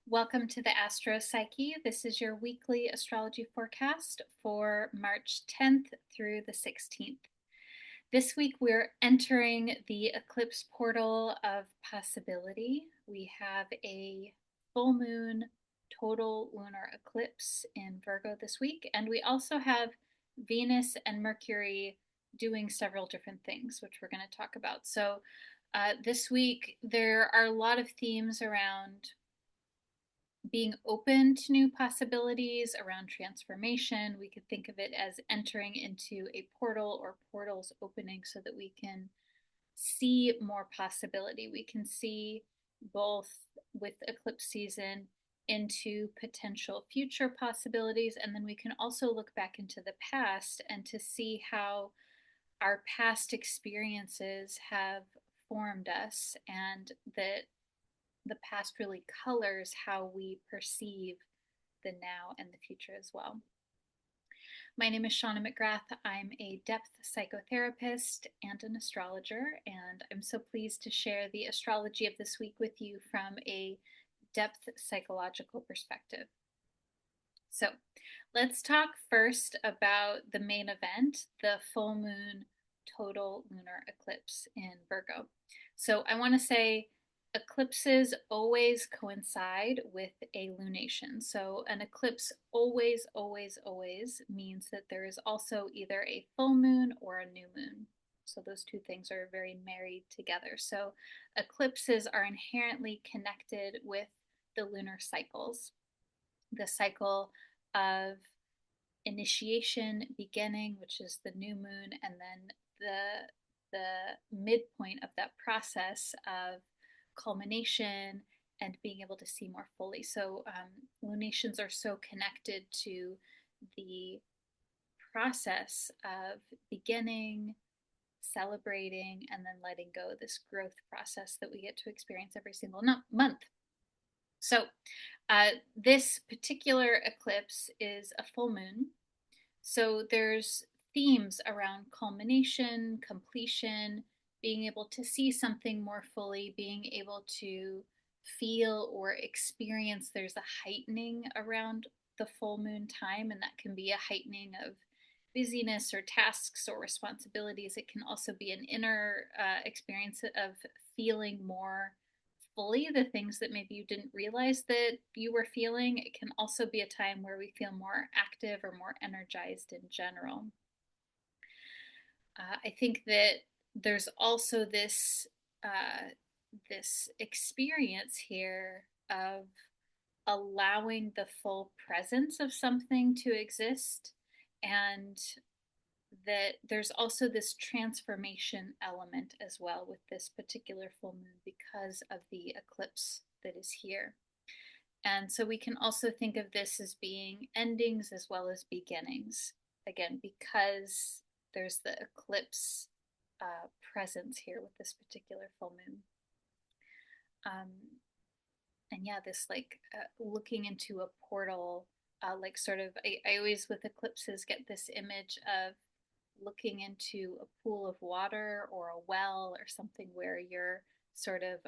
Welcome to the Astro Psyche. This is your weekly astrology forecast for March 10th through the 16th. This week we're entering the eclipse portal of possibility. We have a full moon total lunar eclipse in Virgo this week, and we also have Venus and Mercury doing several different things, which we're going to talk about. So, this week there are a lot of themes around being open to new possibilities around transformation. We could think of it as entering into a portal or portals opening so that we can see more possibility. We can see both with eclipse season into potential future possibilities, and then we can also look back into the past and to see how our past experiences have formed us, and that the past really colors how we perceive the now and the future as well. My name is Shauna McGrath. I'm a depth psychotherapist and an astrologer, and I'm so pleased to share the astrology of this week with you from a depth psychological perspective. So, let's talk first about the main event, the full moon total lunar eclipse in Virgo. So, I want to say eclipses always coincide with a lunation. So, an eclipse always, always, always means that there is also either a full moon or a new moon. So, those two things are very married together. So, eclipses are inherently connected with the lunar cycles, the cycle of initiation, beginning, which is the new moon, and then the midpoint of that process of culmination and being able to see more fully. So lunations are so connected to the process of beginning, celebrating, and then letting go, this growth process that we get to experience every single month. So, this particular eclipse is a full moon. So, there's themes around culmination, completion, being able to see something more fully, being able to feel or experience. There's a heightening around the full moon time, and that can be a heightening of busyness or tasks or responsibilities. It can also be an inner experience of feeling more fully the things that maybe you didn't realize that you were feeling. It can also be a time where we feel more active or more energized in general. I think that there's also this experience here of allowing the full presence of something to exist, and that there's also this transformation element as well with this particular full moon because of the eclipse that is here. And so we can also think of this as being endings as well as beginnings, again, because there's the eclipse presence here with this particular full moon. And yeah, this like looking into a portal, like sort of, I always with eclipses get this image of looking into a pool of water or a well or something where you're sort of,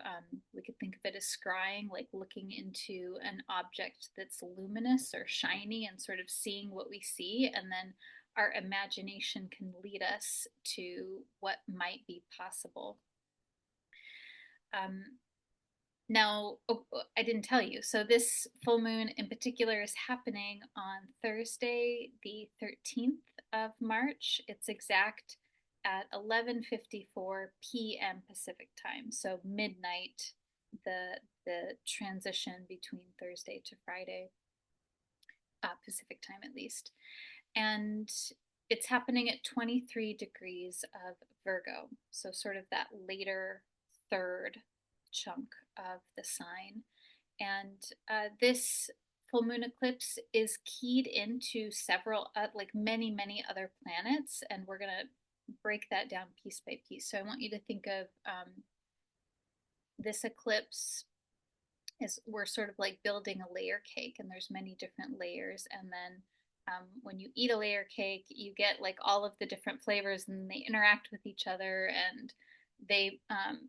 we could think of it as scrying, like looking into an object that's luminous or shiny and sort of seeing what we see, and then our imagination can lead us to what might be possible. Now, I didn't tell you. So, this full moon in particular is happening on Thursday, the 13th of March. It's exact at 11:54 p.m. Pacific time, so midnight, the transition between Thursday to Friday, Pacific time at least. And it's happening at 23 degrees of Virgo, so sort of that later third chunk of the sign. And this full moon eclipse is keyed into several, like many other planets, and we're going to break that down piece by piece. So I want you to think of this eclipse as we're sort of like building a layer cake, and there's many different layers, and then when you eat a layer cake, you get like all of the different flavors and they interact with each other, and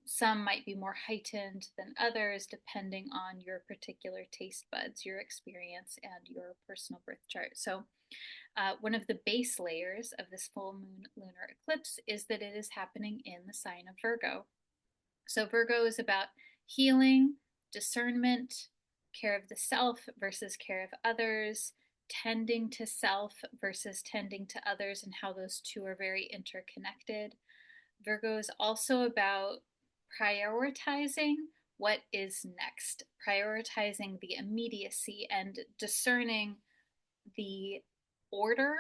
Some might be more heightened than others depending on your particular taste buds, your experience, and your personal birth chart. So one of the base layers of this full moon lunar eclipse is that it is happening in the sign of Virgo. So Virgo is about healing, discernment, care of the self versus care of others, tending to self versus tending to others, and how those two are very interconnected. Virgo is also about prioritizing what is next, prioritizing the immediacy and discerning the order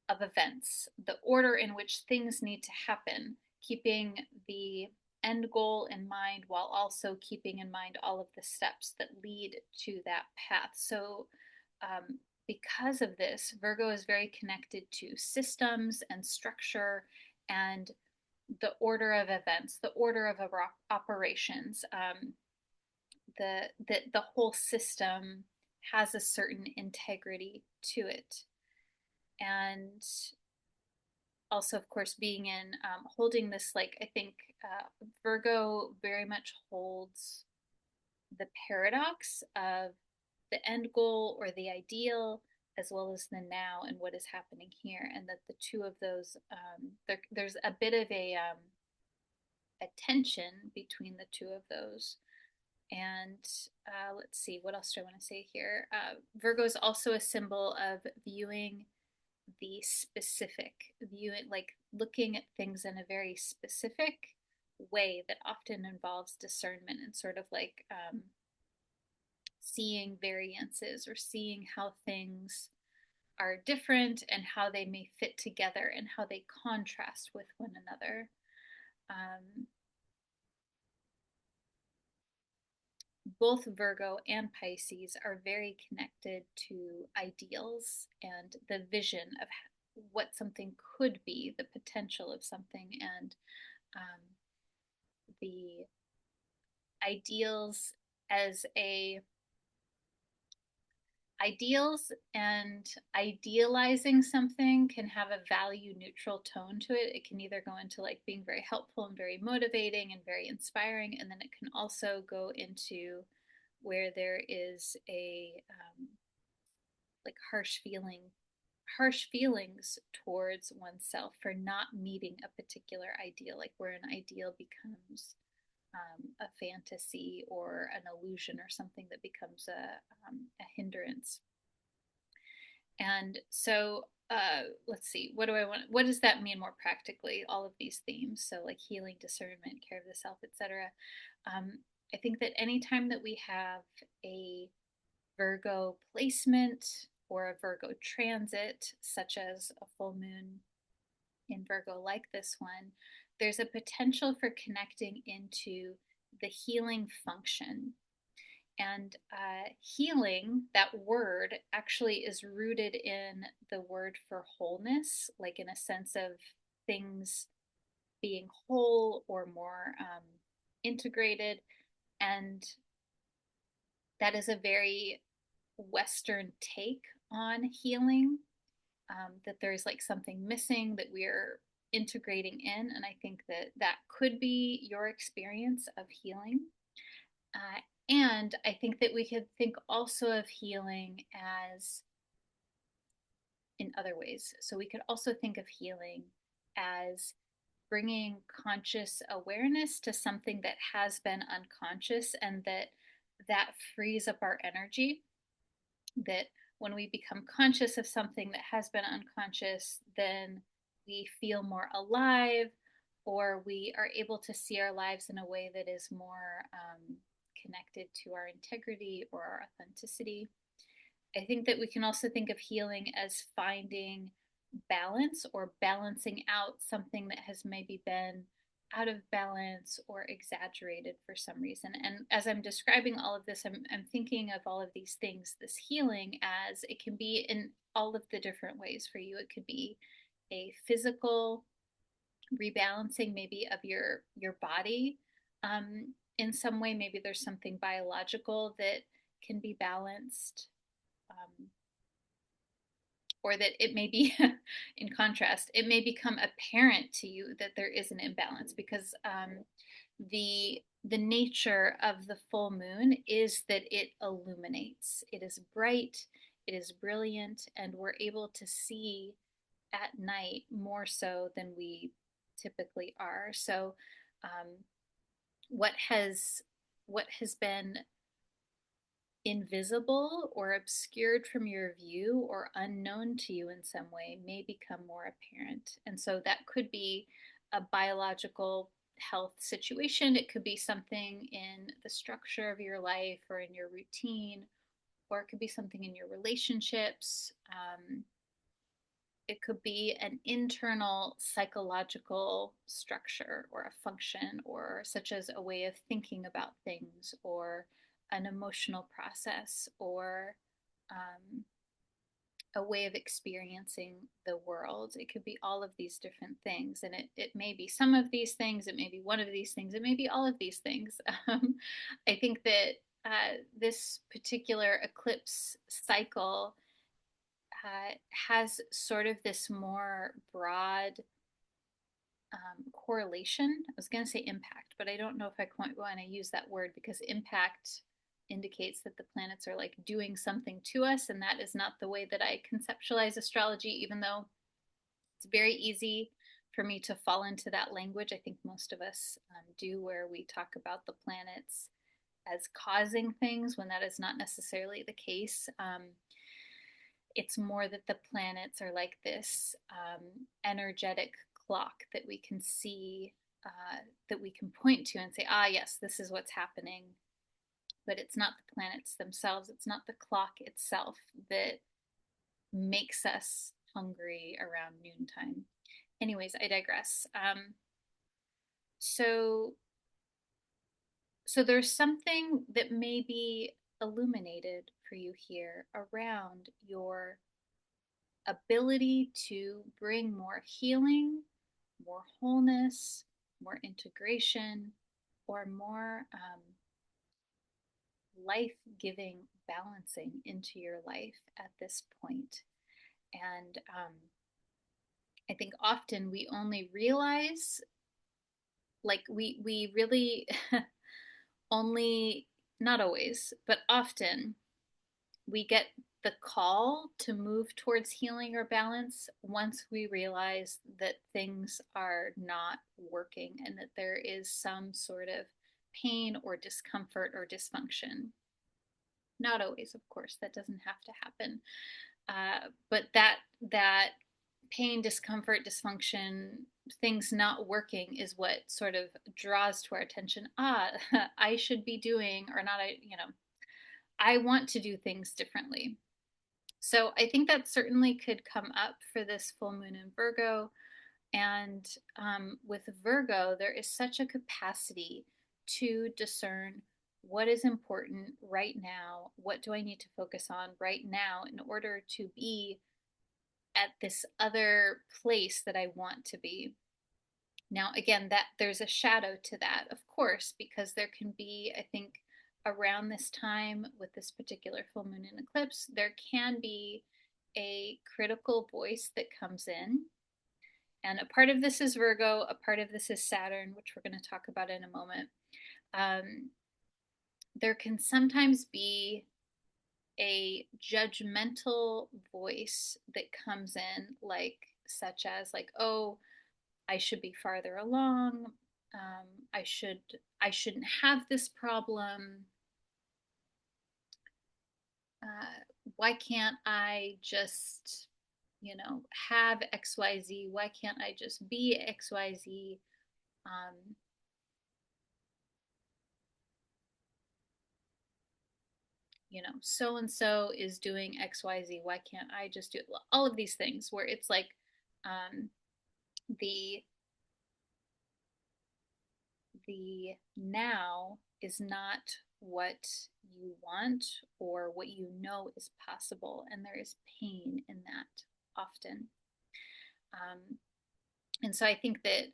of events, the order in which things need to happen, keeping the end goal in mind while also keeping in mind all of the steps that lead to that path. So, because of this, Virgo is very connected to systems and structure and the order of events, the order of operations. The whole system has a certain integrity to it, and also, of course, being in holding this, like, I think Virgo very much holds the paradox of the end goal or the ideal, as well as the now and what is happening here, and that the two of those, there's a bit of a tension between the two of those. And let's see, what else do I want to say here? Virgo is also a symbol of viewing the specific, viewing, like looking at things in a very specific way that often involves discernment and sort of like seeing variances or seeing how things are different and how they may fit together and how they contrast with one another. Both Virgo and Pisces are very connected to ideals and the vision of what something could be, the potential of something, and the ideals as a ideals and idealizing something can have a value neutral tone to it. It can either go into like being very helpful and very motivating and very inspiring, and then it can also go into where there is a like harsh feelings towards oneself for not meeting a particular ideal, like where an ideal becomes a fantasy or an illusion or something that becomes a hindrance. And so let's see, what does that mean more practically, all of these themes? So like healing, discernment, care of the self, etc. I think that anytime that we have a Virgo placement or a Virgo transit, such as a full moon in Virgo like this one, there's a potential for connecting into the healing function. And healing, that word, actually is rooted in the word for wholeness, like in a sense of things being whole or more integrated. And that is a very Western take on healing, that there's like something missing that we're integrating in. And I think that that could be your experience of healing. And I think that we could think also of healing as in other ways. So we could also think of healing as bringing conscious awareness to something that has been unconscious, and that frees up our energy. That when we become conscious of something that has been unconscious, then we feel more alive, or we are able to see our lives in a way that is more connected to our integrity or our authenticity. I think that we can also think of healing as finding balance or balancing out something that has maybe been out of balance or exaggerated for some reason. And as I'm describing all of this, I'm thinking of all of these things, this healing, as it can be in all of the different ways for you. It could be a physical rebalancing, maybe of your body. In some way, maybe there's something biological that can be balanced. or that it may be, in contrast, it may become apparent to you that there is an imbalance because the nature of the full moon is that it illuminates. It is bright, it is brilliant, and we're able to see at night more so than we typically are. So, um, what has what has been invisible or obscured from your view or unknown to you in some way may become more apparent. And so that could be a biological health situation. It could be something in the structure of your life or in your routine, or it could be something in your relationships. It could be an internal psychological structure or a function, or such as a way of thinking about things, or an emotional process, or um, a way of experiencing the world. It could be all of these different things, and it may be some of these things, it may be one of these things, it may be all of these things. I think that this particular eclipse cycle has sort of this more broad correlation. I was going to say impact, but I don't know if I quite want to use that word, because impact indicates that the planets are like doing something to us, and that is not the way that I conceptualize astrology, even though it's very easy for me to fall into that language. I think most of us do, where we talk about the planets as causing things when that is not necessarily the case. It's more that the planets are like this energetic clock that we can see, that we can point to and say, ah, yes, this is what's happening. But it's not the planets themselves, it's not the clock itself that makes us hungry around noontime. Anyways, I digress. So, so there's something that may be illuminated for you here around your ability to bring more healing, more wholeness, more integration, or more life giving balancing into your life at this point. And I think often we only realize, like, we really only, not always, but often we get the call to move towards healing or balance once we realize that things are not working and that there is some sort of pain or discomfort or dysfunction. Not always, of course, that doesn't have to happen. But that pain, discomfort, dysfunction, things not working is what sort of draws to our attention. Ah, I should be doing, or not, I want to do things differently. So I think that certainly could come up for this full moon in Virgo. And with Virgo, there is such a capacity to discern what is important right now. What do I need to focus on right now in order to be at this other place that I want to be? Now, again, that there's a shadow to that, of course, because there can be, I think, around this time with this particular full moon and eclipse, there can be a critical voice that comes in. And a part of this is Virgo, a part of this is Saturn, which we're going to talk about in a moment. There can sometimes be a judgmental voice that comes in, like, such as, like, oh, I should be farther along. I shouldn't have this problem. Why can't I just, have XYZ? Why can't I just be XYZ? Um, so and so is doing XYZ. Why can't I just do it? All of these things where it's like um, the the now is not what you want or what you know is possible, and there is pain in that often. Um, and so I think that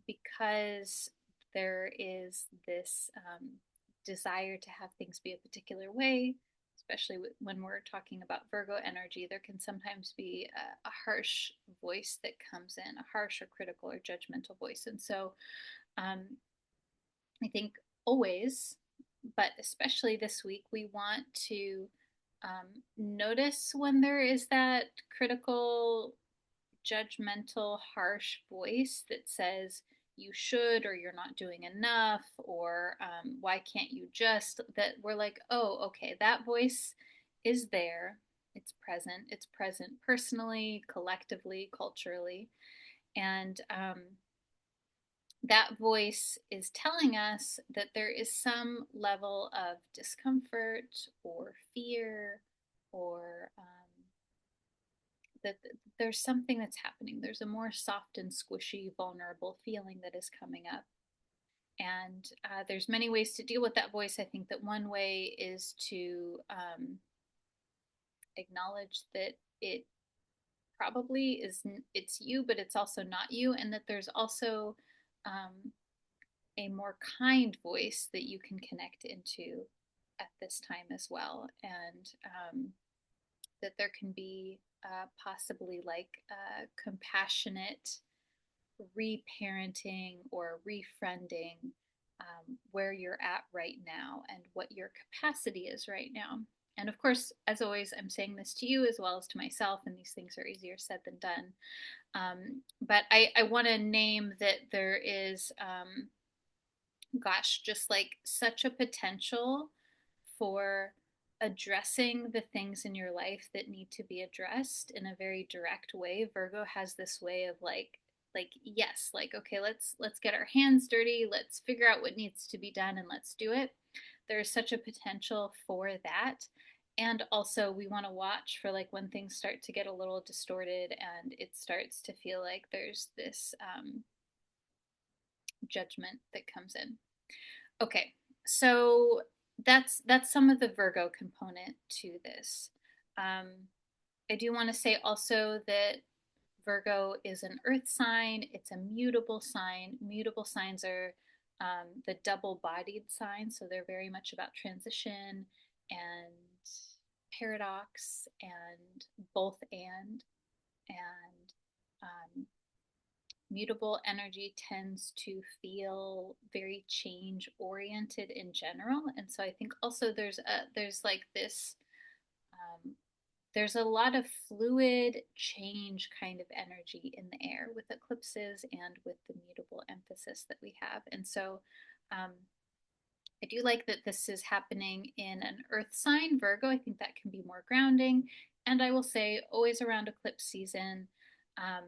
because there is this desire to have things be a particular way, especially when we're talking about Virgo energy, there can sometimes be a harsh voice that comes in, a harsh or critical or judgmental voice. And so um, I think always, but especially this week, we want to notice when there is that critical, judgmental, harsh voice that says you should, or you're not doing enough, or why can't you just, that we're like, oh, okay, that voice is there. It's present. It's present personally, collectively, culturally. And that voice is telling us that there is some level of discomfort or fear or that there's something that's happening. There's a more soft and squishy, vulnerable feeling that is coming up. And there's many ways to deal with that voice. I think that one way is to acknowledge that it probably is, it's you, but it's also not you, and that there's also a more kind voice that you can connect into at this time as well. And that there can be possibly like compassionate reparenting or refriending where you're at right now and what your capacity is right now. And of course, as always, I'm saying this to you as well as to myself, and these things are easier said than done. But I want to name that there is, gosh, just like such a potential for addressing the things in your life that need to be addressed in a very direct way. Virgo has this way of like yes, like okay, let's get our hands dirty, let's figure out what needs to be done and let's do it. There's such a potential for that. And also we want to watch for like when things start to get a little distorted and it starts to feel like there's this judgment that comes in. Okay, so that's some of the Virgo component to this. Um, I do want to say also that Virgo is an earth sign. It's a mutable sign. Mutable signs are the double-bodied signs, so they're very much about transition and paradox and both and mutable energy tends to feel very change oriented in general. And so I think also there's like this there's a lot of fluid change kind of energy in the air with eclipses and with the mutable emphasis that we have. And so I do like that this is happening in an earth sign, Virgo. I think that can be more grounding. And I will say, always around eclipse season, um,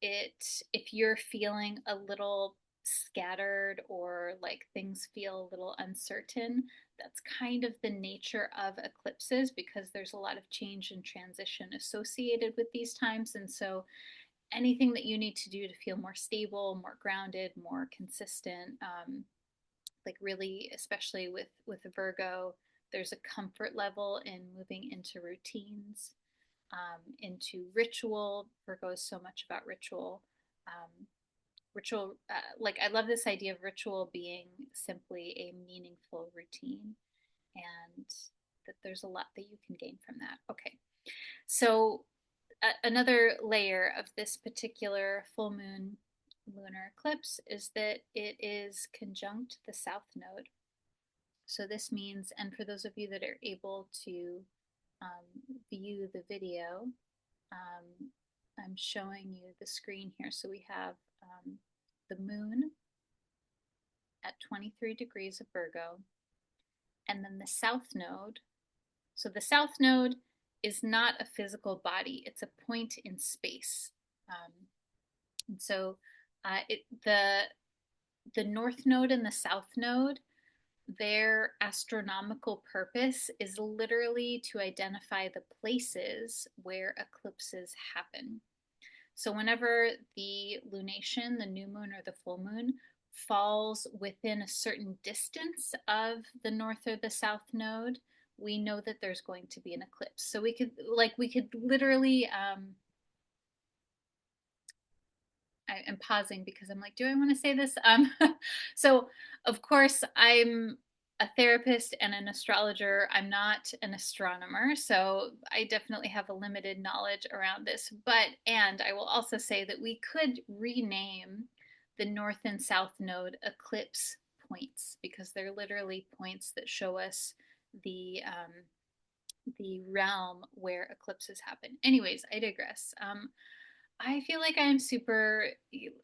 if you're feeling a little scattered or like things feel a little uncertain, that's kind of the nature of eclipses because there's a lot of change and transition associated with these times. And so anything that you need to do to feel more stable, more grounded, more consistent, like really, especially with a Virgo, there's a comfort level in moving into routines, into ritual. Virgo is so much about ritual. Ritual, like I love this idea of ritual being simply a meaningful routine, and that there's a lot that you can gain from that. Okay, so another layer of this particular full moon lunar eclipse is that it is conjunct the south node. So this means, and for those of you that are able to view the video, I'm showing you the screen here. So we have the moon at 23 degrees of Virgo, and then the south node. So the south node is not a physical body, it's a point in space. And so the north node and the south node, their astronomical purpose is literally to identify the places where eclipses happen. So whenever the lunation, the new moon or the full moon, falls within a certain distance of the north or the south node, we know that there's going to be an eclipse. So we could literally I'm pausing because I'm like, do I want to say this? So of course I'm a therapist and an astrologer. I'm not an astronomer, so I definitely have a limited knowledge around this. And I will also say that we could rename the North and South Node eclipse points, because they're literally points that show us the realm where eclipses happen. Anyways, I digress. I feel like I'm super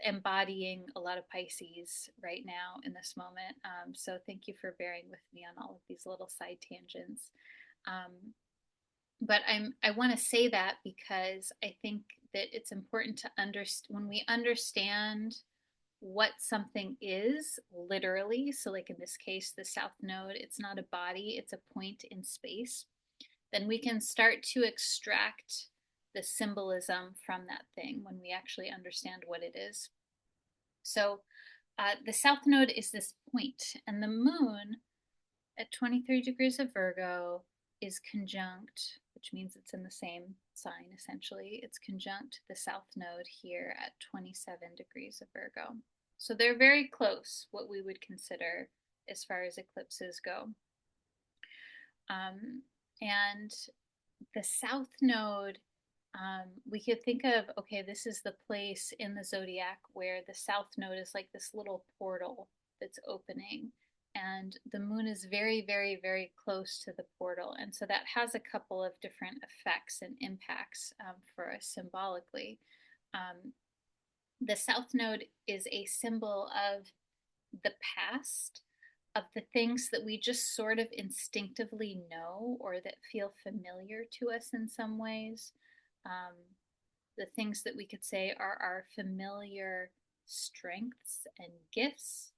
embodying a lot of Pisces right now in this moment. So thank you for bearing with me on all of these little side tangents. But I want to say that because I think that it's important to understand when we understand what something is literally. So, like in this case, the South Node, it's not a body, it's a point in space. Then we can start to extract the symbolism from that thing when we actually understand what it is. So the South Node is this point, and the moon at 23 degrees of Virgo is conjunct, which means it's in the same sign essentially. It's conjunct the South Node here at 27 degrees of Virgo. So they're very close, what we would consider as far as eclipses go. And the South Node, we could think of, okay, this is the place in the zodiac where the South Node is like this little portal that's opening. And the moon is very, very, very close to the portal. And so that has a couple of different effects and impacts for us symbolically. The South Node is a symbol of the past, of the things that we just sort of instinctively know or that feel familiar to us in some ways. The things that we could say are our familiar strengths and gifts.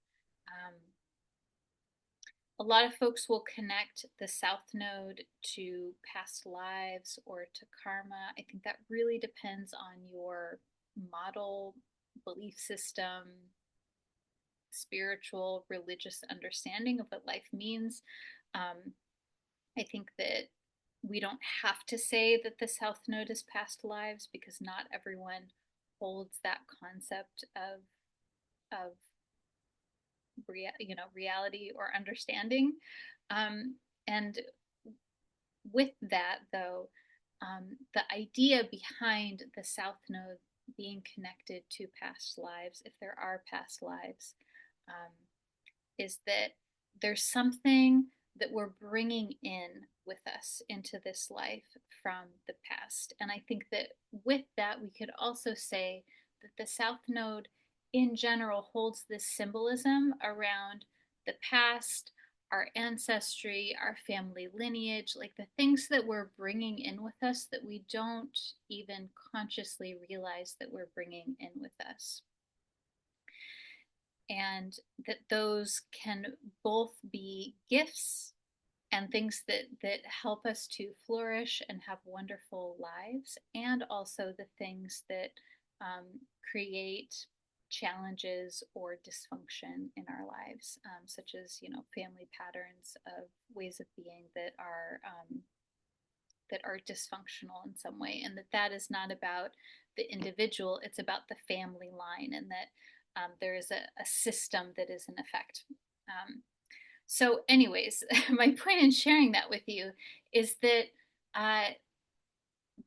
A lot of folks will connect the South Node to past lives or to karma. I think that really depends on your model belief system, spiritual, religious understanding of what life means. I think that we don't have to say that the South Node is past lives, because not everyone holds that concept of reality or understanding. And with that, though, the idea behind the South Node being connected to past lives, if there are past lives, is that there's something that we're bringing in with us into this life from the past. And I think that with that, we could also say that the South Node in general holds this symbolism around the past, our ancestry, our family lineage, like the things that we're bringing in with us that we don't even consciously realize that we're bringing in with us. And that those can both be gifts and things that help us to flourish and have wonderful lives, and also the things that create challenges or dysfunction in our lives, such as family patterns of ways of being that are dysfunctional in some way, and that is not about the individual, it's about the family line, and that there is a system that is in effect. So anyways, my point in sharing that with you is that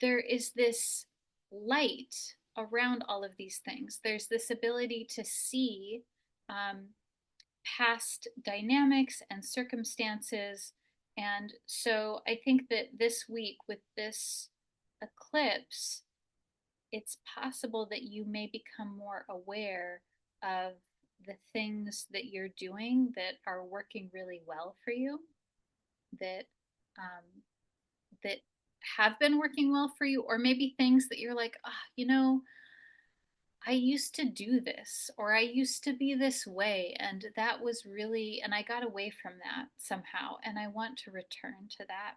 there is this light around all of these things. There's this ability to see past dynamics and circumstances. And so I think that this week with this eclipse, it's possible that you may become more aware of the things that you're doing that are working really well for you, that that have been working well for you, or maybe things that you're like, I used to do this, or I used to be this way, and that was really, and I got away from that somehow, and I want to return to that.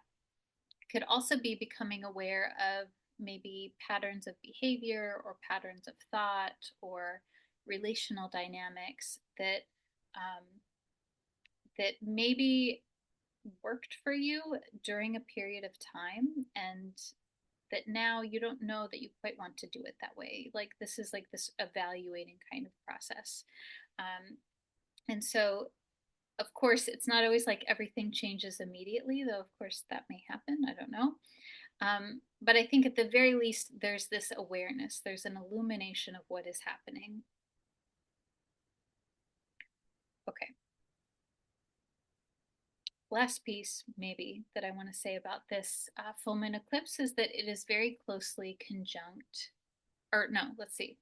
Could also be becoming aware of maybe patterns of behavior or patterns of thought or relational dynamics that that maybe worked for you during a period of time, and that now you don't know that you quite want to do it that way. Like this is like this evaluating kind of process. And so of course, it's not always like everything changes immediately, though, of course, that may happen. I don't know. But I think at the very least, there's this awareness, there's an illumination of what is happening. Okay. Last piece, maybe, that I want to say about this full moon eclipse is that it is very closely conjunct, or no, let's see,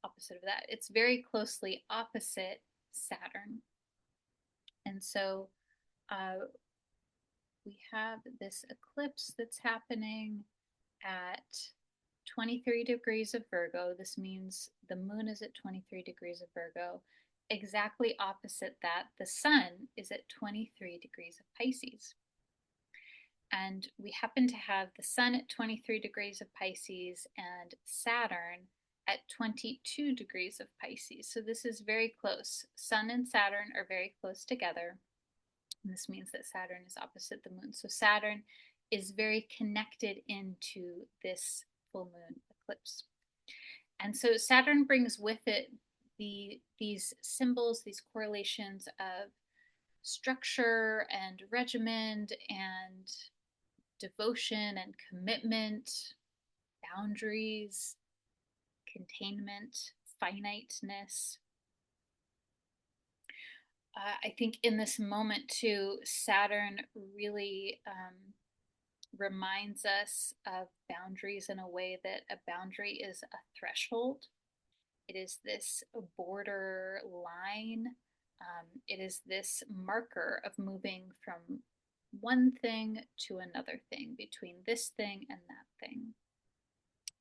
opposite of that. It's very closely opposite Saturn. And so we have this eclipse that's happening at 23 degrees of Virgo. This means the moon is at 23 degrees of Virgo. Exactly opposite that, the sun is at 23 degrees of Pisces. And we happen to have the sun at 23 degrees of Pisces and Saturn at 22 degrees of Pisces. So this is very close. Sun and Saturn are very close together. And this means that Saturn is opposite the moon. So Saturn is very connected into this full moon eclipse. And so Saturn brings with it these symbols, these correlations of structure and regimen and devotion and commitment, boundaries, containment, finiteness. I think in this moment too, Saturn really reminds us of boundaries in a way that a boundary is a threshold. It is this border line. It is this marker of moving from one thing to another thing, between this thing and that thing.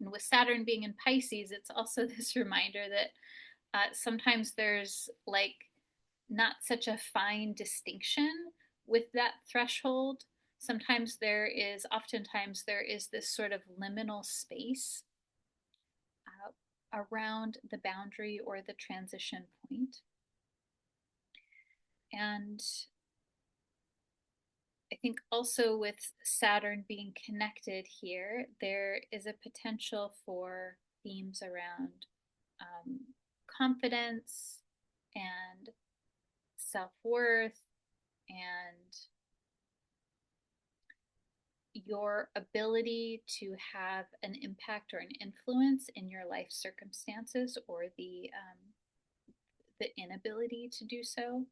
And with Saturn being in Pisces, it's also this reminder that sometimes there's like not such a fine distinction with that threshold. Oftentimes there is this sort of liminal space around the boundary or the transition point. And I think also with Saturn being connected here, there is a potential for themes around confidence and self-worth and your ability to have an impact or an influence in your life circumstances, or the inability to do so.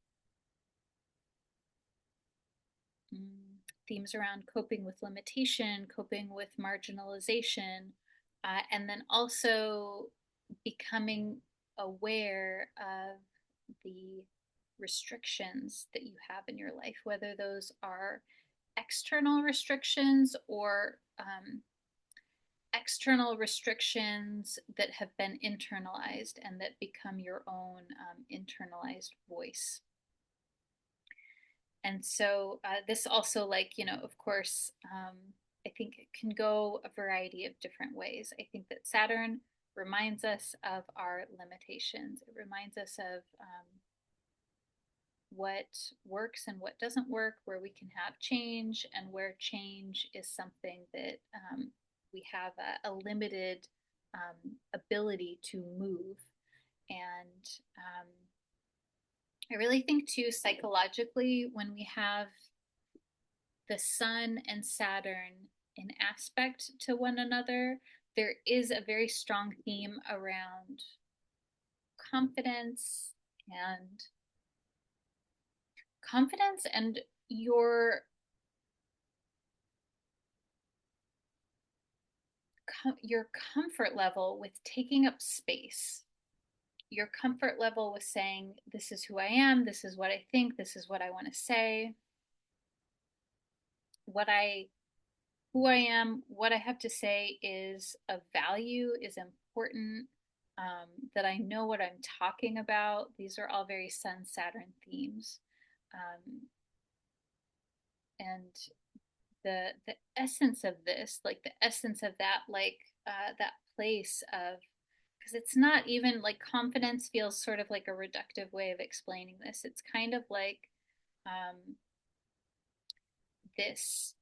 Themes around coping with limitation, coping with marginalization, and then also becoming aware of the restrictions that you have in your life, whether those are external restrictions or external restrictions that have been internalized and that become your own internalized voice. And so this also, like, of course, I think it can go a variety of different ways. I think that Saturn reminds us of our limitations. It reminds us of what works and what doesn't work, where we can have change, and where change is something that we have a limited ability to move. And I really think too, psychologically, when we have the sun and Saturn in aspect to one another, there is a very strong theme around confidence and your comfort level with taking up space, your comfort level with saying, this is who I am, this is what I think, this is what I want to say, who I am, what I have to say is of value, is important, that I know what I'm talking about. These are all very Sun Saturn themes. And the essence of this, like the essence of that, like that place of, because it's not even like, confidence feels sort of like a reductive way of explaining this. It's kind of like this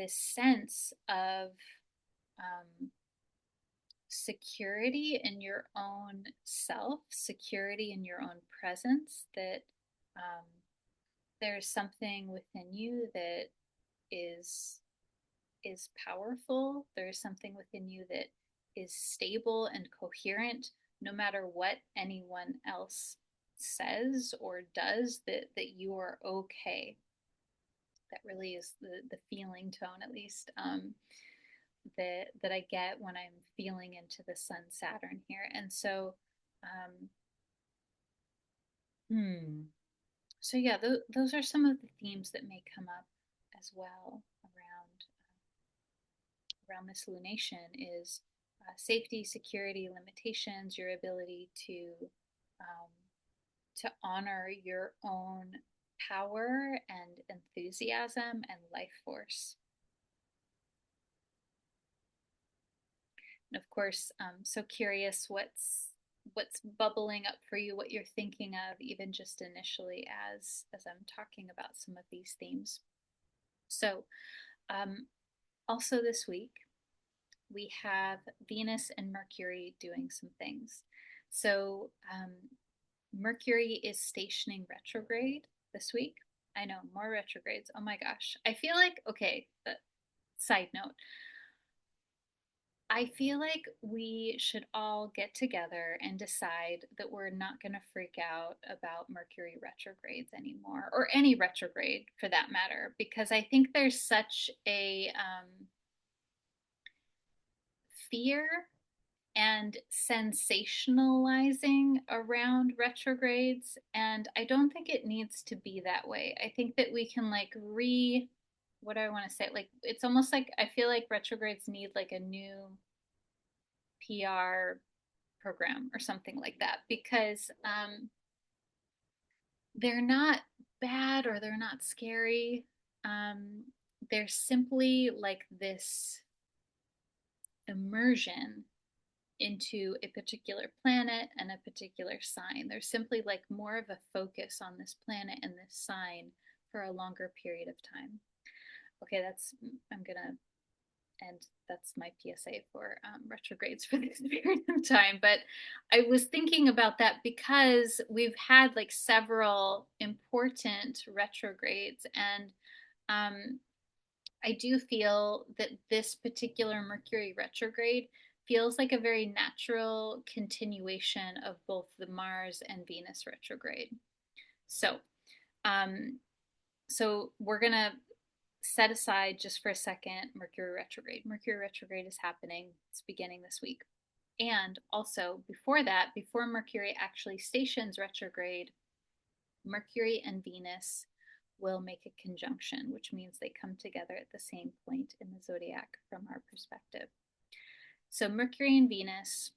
sense of security in your own self, security in your own presence, that Um, there's something within you that is is powerful. There's something within you that is stable and coherent, no matter what anyone else says or does. That you are okay. That really is the feeling tone, at least, that I get when I'm feeling into the Sun Saturn here. And so, um, hmm. So yeah, those are some of the themes that may come up as well around this lunation is safety, security, limitations, your ability um, to honor your own power and enthusiasm and life force. And of course, so curious what's bubbling up for you, what you're thinking of, even just initially as I'm talking about some of these themes. So, um, also this week, we have Venus and Mercury doing some things. So, Mercury is stationing retrograde this week. I know, more retrogrades. Oh my gosh. I feel like, okay, side note, I feel like we should all get together and decide that we're not going to freak out about Mercury retrogrades anymore, or any retrograde for that matter, because I think there's such a fear and sensationalizing around retrogrades. And I don't think it needs to be that way. I think that we can like what do I want to say? Like, it's almost like I feel like retrogrades need like a new PR program or something like that, because they're not bad or they're not scary. Um, they're simply like this immersion into a particular planet and a particular sign. There's simply like more of a focus on this planet and this sign for a longer period of time. Okay, I'm gonna end. That's my PSA for retrogrades for this period of time. But I was thinking about that because we've had like several important retrogrades, and um, I do feel that this particular Mercury retrograde feels like a very natural continuation of both the Mars and Venus retrograde. So, um, so we're gonna set aside just for a second Mercury retrograde. Mercury retrograde is happening. It's beginning this week. And also, before that, before Mercury actually stations retrograde, Mercury and Venus will make a conjunction, which means they come together at the same point in the zodiac from our perspective. So Mercury and Venus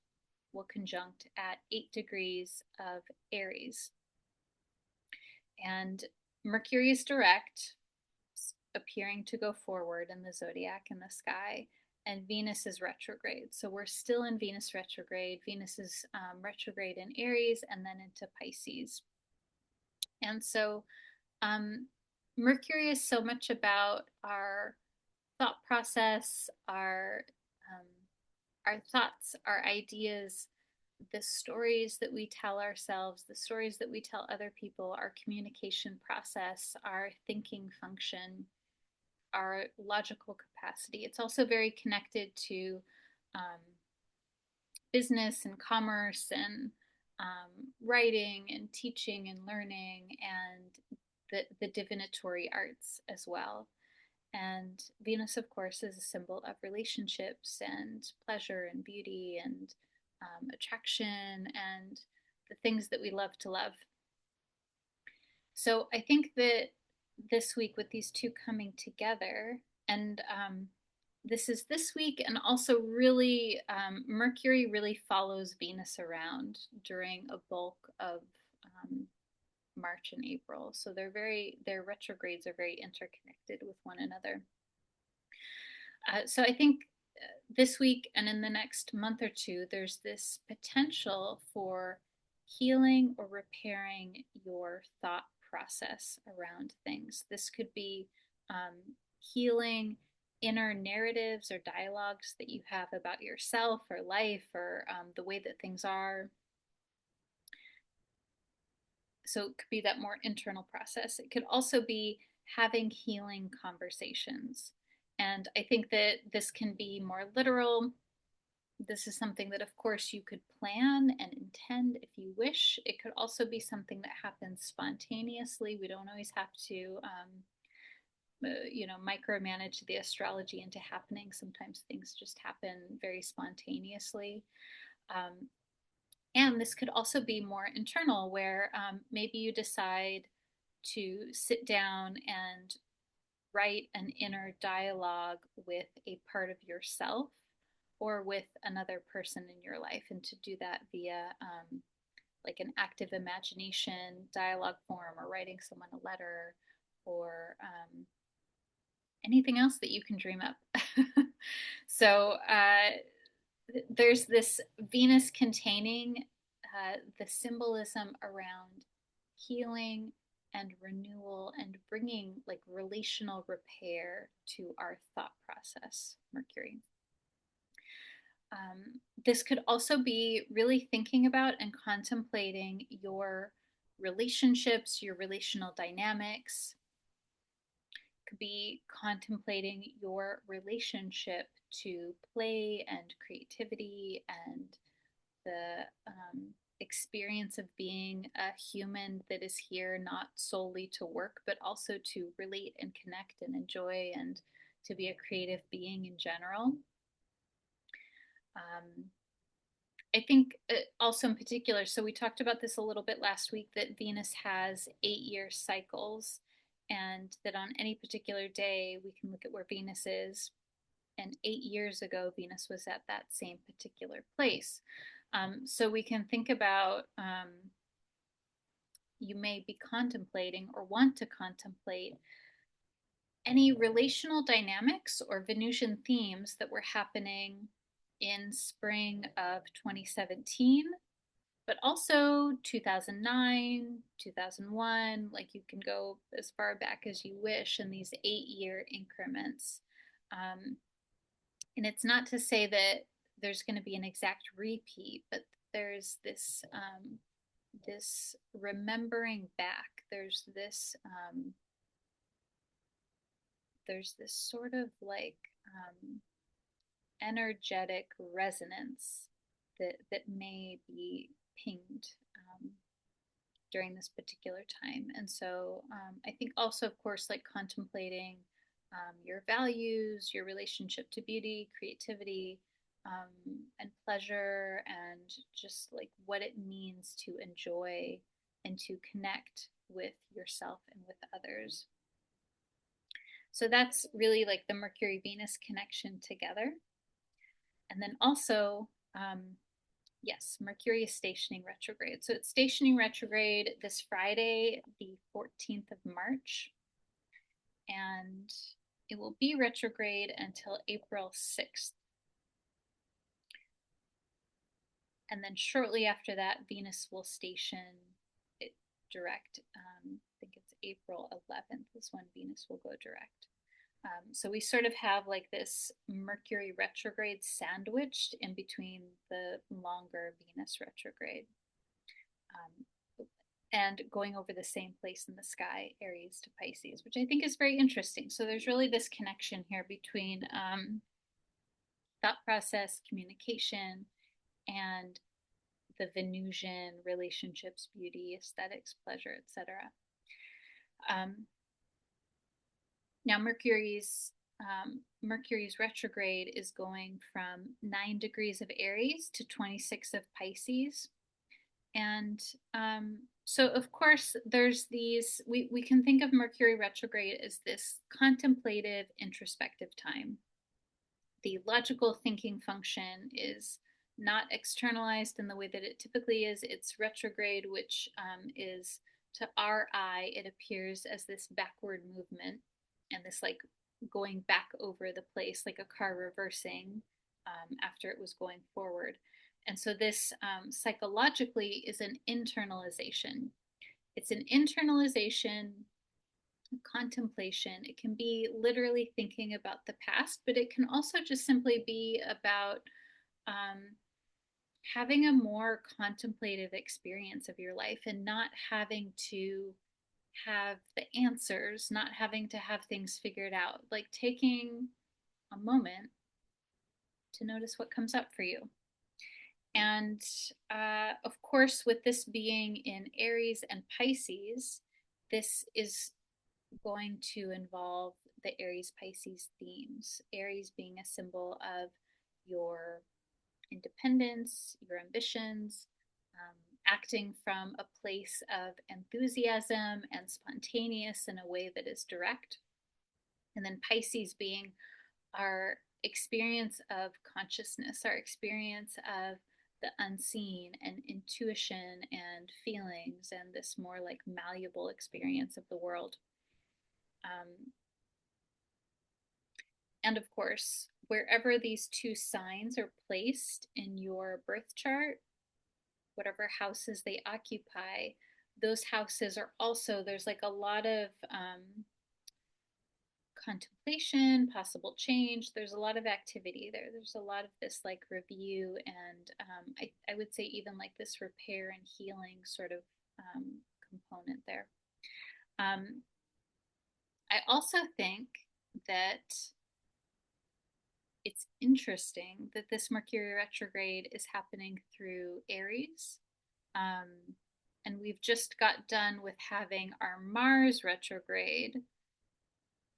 will conjunct at 8 degrees of Aries. And Mercury is direct, appearing to go forward in the zodiac in the sky, and Venus is retrograde. So we're still in Venus retrograde. Venus is retrograde in Aries and then into Pisces. And so Mercury is so much about our thought process, um, our thoughts, our ideas, the stories that we tell ourselves, the stories that we tell other people, our communication process, our thinking function, our logical capacity. It's also very connected to um, business and commerce and writing and teaching and learning and the divinatory arts as well. And Venus, of course, is a symbol of relationships and pleasure and beauty and attraction and the things that we love to love. So I think that this week, with these two coming together, and this is this week, and also really, Mercury really follows Venus around during a bulk of March and April. So their retrogrades are very interconnected with one another. So I think this week and in the next month or two, there's this potential for healing or repairing your thought process around things. This could be healing inner narratives or dialogues that you have about yourself or life or the way that things are. So it could be that more internal process. It could also be having healing conversations. And I think that this can be more literal. This is something that, of course, you could plan and intend if you wish. It could also be something that happens spontaneously. We don't always have to, micromanage the astrology into happening. Sometimes things just happen very spontaneously. And this could also be more internal, where maybe you decide to sit down and write an inner dialogue with a part of yourself or with another person in your life, and to do that via like an active imagination dialogue form, or writing someone a letter, or anything else that you can dream up. So there's this Venus containing the symbolism around healing and renewal and bringing like relational repair to our thought process, Mercury. This could also be really thinking about and contemplating your relationships, your relational dynamics. Could be contemplating your relationship to play and creativity and the experience of being a human that is here not solely to work, but also to relate and connect and enjoy, and to be a creative being in general. I think also in particular, so we talked about this a little bit last week, that Venus has 8-year cycles, and that on any particular day we can look at where Venus is. And 8 years ago, Venus was at that same particular place. So we can think about, you may be contemplating or want to contemplate any relational dynamics or Venusian themes that were happening in spring of 2017, but also 2009, 2001. Like, you can go as far back as you wish in these 8-year increments. And it's not to say that there's going to be an exact repeat, but there's this this remembering back. There's this sort of like energetic resonance that may be pinged during this particular time. And so I think also, of course, like contemplating your values, your relationship to beauty, creativity, and pleasure, and just like what it means to enjoy and to connect with yourself and with others. So that's really like the Mercury Venus connection together. And then also, yes, Mercury is stationing retrograde. So it's stationing retrograde this Friday, the 14th of March. And it will be retrograde until April 6th. And then shortly after that, Venus will station it direct. I think it's April 11th is when Venus will go direct. So we sort of have like this Mercury retrograde sandwiched in between the longer Venus retrograde, and going over the same place in the sky, Aries to Pisces, which I think is very interesting. So there's really this connection here between thought process, communication, and the Venusian relationships, beauty, aesthetics, pleasure, etc. Now Mercury's retrograde is going from 9 degrees of Aries to 26 of Pisces. And so of course there's these, we can think of Mercury retrograde as this contemplative, introspective time. The logical thinking function is not externalized in the way that it typically is. It's retrograde, which is, to our eye, it appears as this backward movement and this like going back over the place, like a car reversing after it was going forward. And so this psychologically is an internalization. It's an internalization, contemplation. It can be literally thinking about the past, but it can also just simply be about having a more contemplative experience of your life and not having to have the answers, not having to have things figured out, like taking a moment to notice what comes up for you. And of course, with this being in Aries and Pisces, this is going to involve the Aries Pisces themes. Aries being a symbol of your independence, your ambitions, acting from a place of enthusiasm and spontaneous in a way that is direct. And then Pisces being our experience of consciousness, our experience of the unseen and intuition and feelings, and this more like malleable experience of the world. And of course, wherever these two signs are placed in your birth chart, whatever houses they occupy, those houses are also, there's like a lot of contemplation, possible change. There's a lot of activity there. There's a lot of this like review and I would say even like this repair and healing sort of component there. I also think that it's interesting that this Mercury retrograde is happening through Aries. And we've just got done with having our Mars retrograde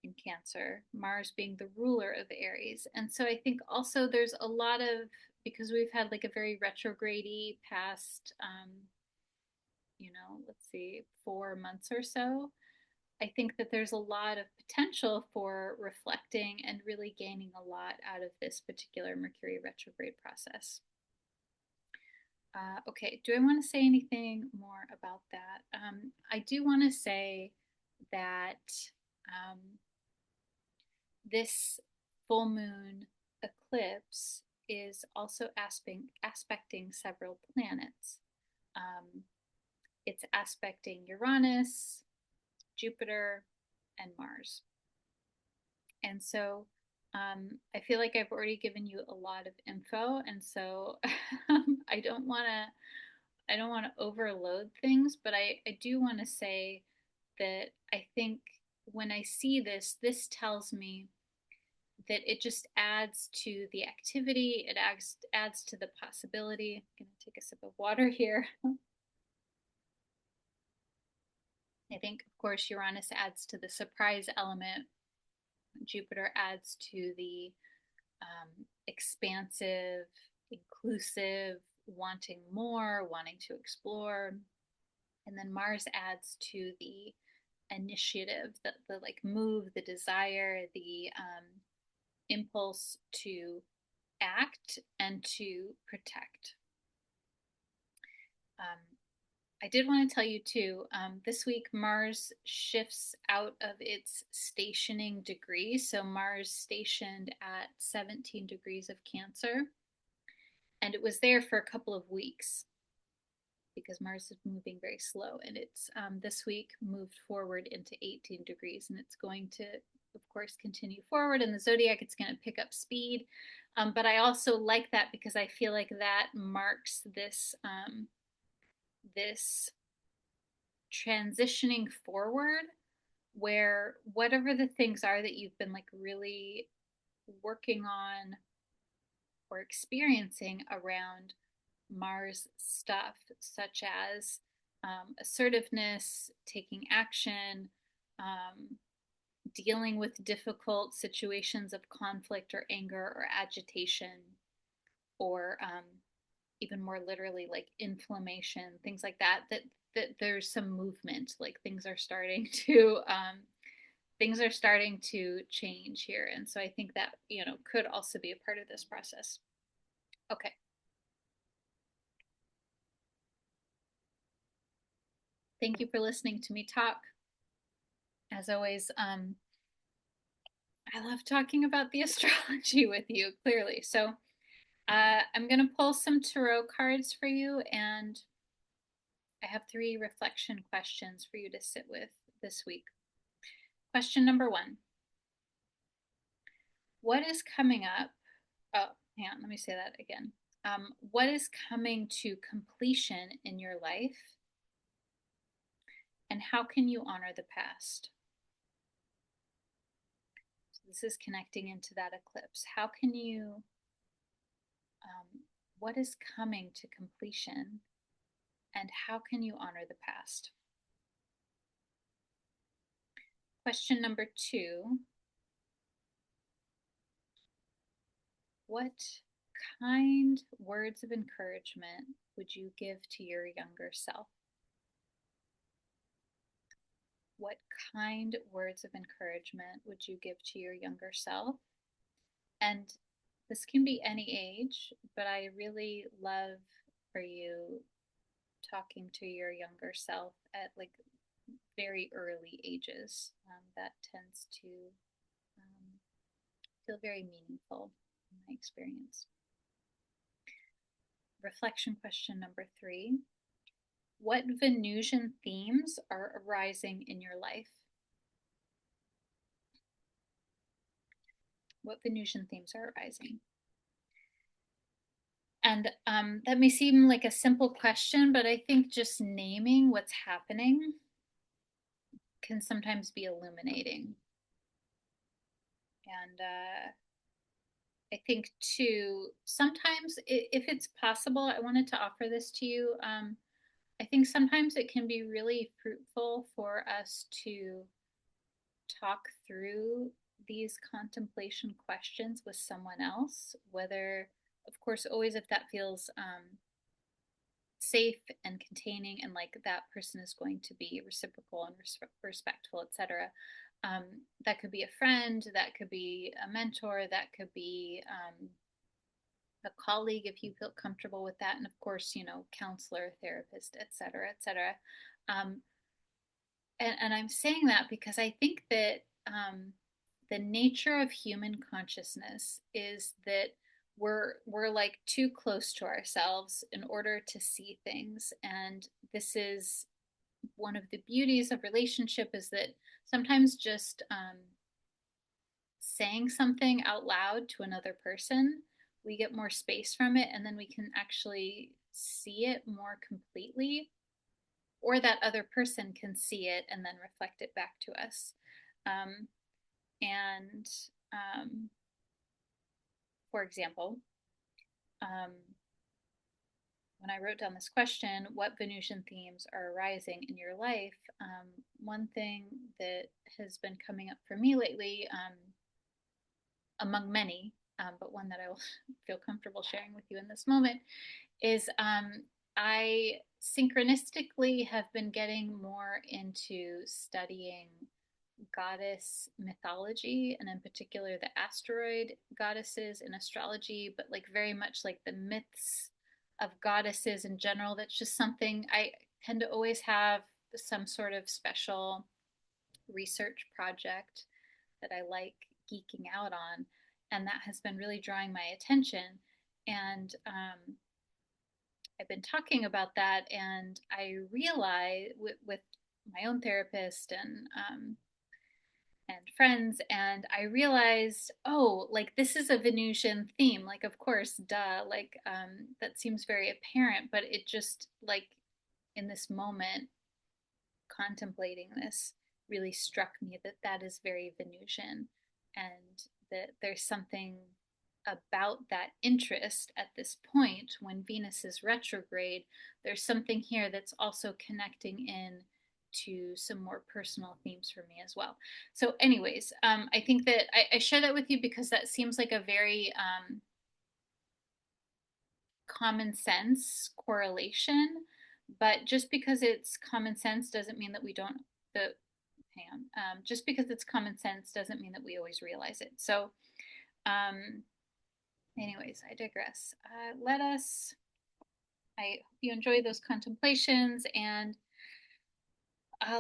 in Cancer, Mars being the ruler of Aries. And so I think also there's a lot of, because we've had like a very retrograde past, let's see, 4 months or so, I think that there's a lot of potential for reflecting and really gaining a lot out of this particular Mercury retrograde process. Okay, do I want to say anything more about that? I do want to say that this full moon eclipse is also aspecting several planets. It's aspecting Uranus, Jupiter, and Mars. And so I feel like I've already given you a lot of info, and so I don't want to overload things, but I do want to say that I think when I see this, this tells me that it just adds to the activity, it adds to the possibility. I'm going to take a sip of water here. I think, of course, Uranus adds to the surprise element. Jupiter adds to the expansive, inclusive, wanting more, wanting to explore. And then Mars adds to the initiative, the like move, the desire, the impulse to act and to protect. I did want to tell you too, this week Mars shifts out of its stationing degree. So Mars stationed at 17 degrees of Cancer, and it was there for a couple of weeks because Mars is moving very slow, and it's this week moved forward into 18 degrees, and it's going to, of course, continue forward in the zodiac. It's going to pick up speed, but I also like that because I feel like that marks this this transitioning forward, where whatever the things are that you've been like really working on or experiencing around Mars stuff, such as assertiveness, taking action, dealing with difficult situations of conflict or anger or agitation, or even more literally like inflammation, things like that, that there's some movement, like things are starting to change here. And so I think that, could also be a part of this process. Okay. Thank you for listening to me talk. As always, I love talking about the astrology with you, clearly. So I'm going to pull some tarot cards for you, and I have 3 reflection questions for you to sit with this week. Question number 1. What is coming up? Oh, hang on, let me say that again. What is coming to completion in your life, and how can you honor the past? So this is connecting into that eclipse. How can you, what is coming to completion, and how can you honor the past? Question number 2. What kind words of encouragement would you give to your younger self? What kind words of encouragement would you give to your younger self? And this can be any age, but I really love for you talking to your younger self at like very early ages. That tends to feel very meaningful in my experience. Reflection question number 3. What Venusian themes are arising in your life? What Venusian themes are arising? And that may seem like a simple question, but I think just naming what's happening can sometimes be illuminating. And I think too, sometimes if it's possible, I wanted to offer this to you. I think sometimes it can be really fruitful for us to talk through these contemplation questions with someone else, whether, of course, always if that feels safe and containing and like that person is going to be reciprocal and respectful, etc. That could be a friend, that could be a mentor, that could be a colleague if you feel comfortable with that, and of course, counselor, therapist, etc., etc. And I'm saying that because I think that the nature of human consciousness is that we're like too close to ourselves in order to see things, and this is one of the beauties of relationship, is that sometimes just saying something out loud to another person, we get more space from it, and then we can actually see it more completely, or that other person can see it and then reflect it back to us. And for example, when I wrote down this question, what Venusian themes are arising in your life? One thing that has been coming up for me lately, among many, but one that I will feel comfortable sharing with you in this moment, is I synchronistically have been getting more into studying goddess mythology, and in particular the asteroid goddesses in astrology, but like very much like the myths of goddesses in general. That's just something I tend to always have some sort of special research project that I like geeking out on, and that has been really drawing my attention. And I've been talking about that, and I realize with my own therapist and friends, and I realized, oh, like this is a Venusian theme. Like, of course, duh. Like, that seems very apparent, but it just like in this moment, contemplating this, really struck me that that is very Venusian, and that there's something about that interest at this point when Venus is retrograde. There's something here that's also connecting in to some more personal themes for me as well. So, anyways, I think that I share that with you because that seems like a very common sense correlation, but just because it's common sense doesn't mean that we don't the hang on just because it's common sense doesn't mean that we always realize it. So anyways, I digress. I hope you enjoy those contemplations, and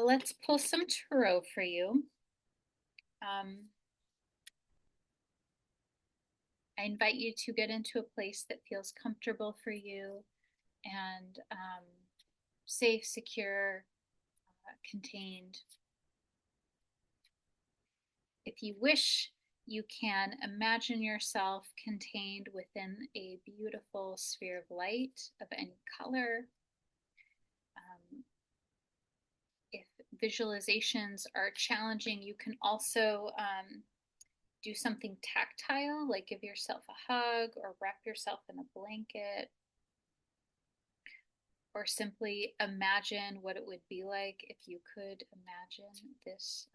let's pull some tarot for you. I invite you to get into a place that feels comfortable for you and safe, secure, contained. If you wish, you can imagine yourself contained within a beautiful sphere of light of any color. If visualizations are challenging, you can also do something tactile, like give yourself a hug or wrap yourself in a blanket, or simply imagine what it would be like if you could imagine this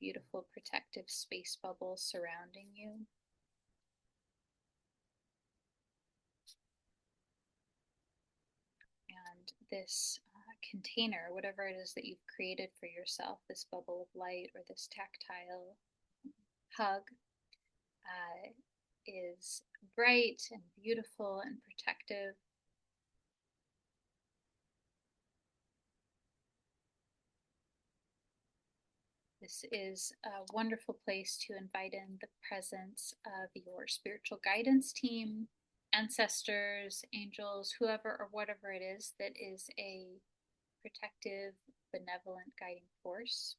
beautiful protective space bubble surrounding you. And this container, whatever it is that you've created for yourself, this bubble of light or this tactile hug, is bright and beautiful and protective. This is a wonderful place to invite in the presence of your spiritual guidance team, ancestors, angels, whoever or whatever it is that is a protective, benevolent guiding force.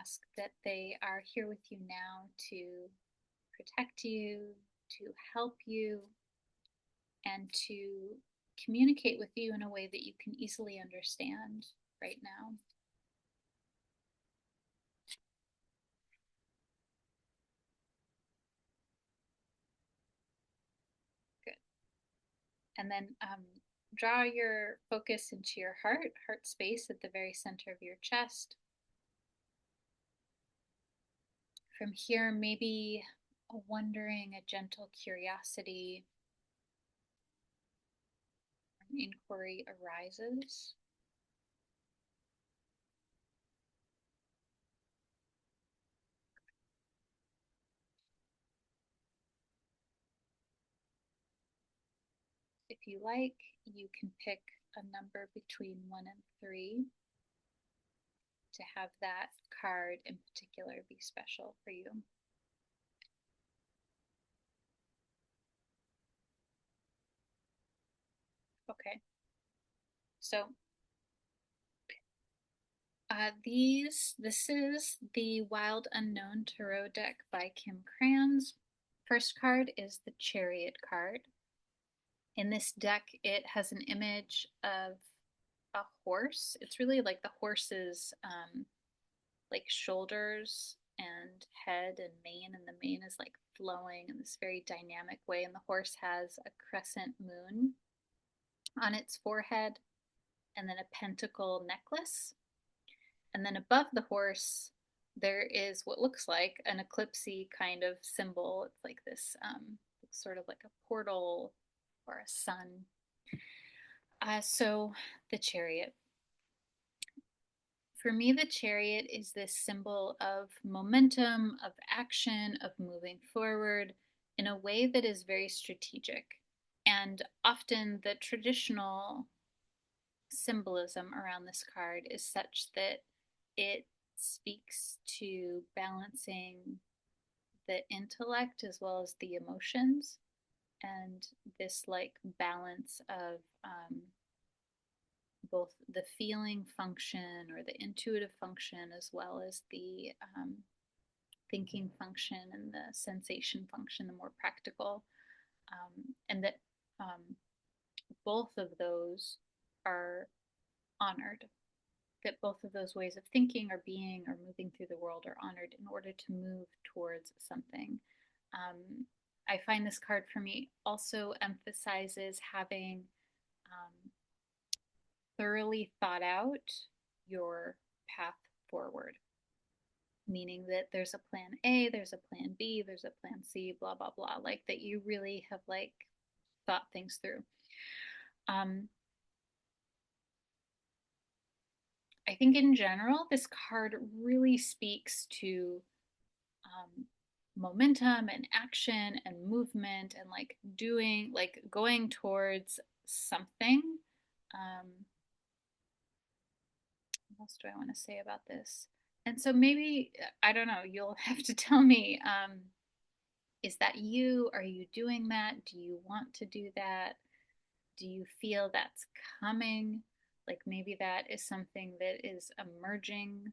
Ask that they are here with you now to protect you, to help you, and to communicate with you in a way that you can easily understand right now. Good. And then draw your focus into your heart space at the very center of your chest. From here, maybe a wondering, a gentle curiosity, an inquiry arises. If you like, you can pick a number between 1 and 3 to have that card in particular be special for you. Okay. So this is the Wild Unknown Tarot deck by Kim Krans. First card is the Chariot card. In this deck, it has an image of a horse. It's really like the horse's like shoulders and head and mane, and the mane is like flowing in this very dynamic way, and the horse has a crescent moon on its forehead and then a pentacle necklace. And then above the horse, there is what looks like an eclipsey kind of symbol. It's like this sort of like a portal or a sun. So the chariot. For me, the chariot is this symbol of momentum, of action, of moving forward in a way that is very strategic. And often the traditional symbolism around this card is such that it speaks to balancing the intellect as well as the emotions, and this like balance of both the feeling function or the intuitive function as well as the thinking function and the sensation function, the more practical, and that both of those are honored, that both of those ways of thinking or being or moving through the world are honored in order to move towards something. I find this card for me also emphasizes having thoroughly thought out your path forward, meaning that there's a plan A, there's a plan B, there's a plan C, blah, blah, blah, like that you really have like thought things through. I think in general, this card really speaks to momentum and action and movement and like doing, like going towards something. What else do I want to say about this? And so maybe, I don't know, you'll have to tell me, is that you? Are you doing that? Do you want to do that? Do you feel that's coming? Like maybe that is something that is emerging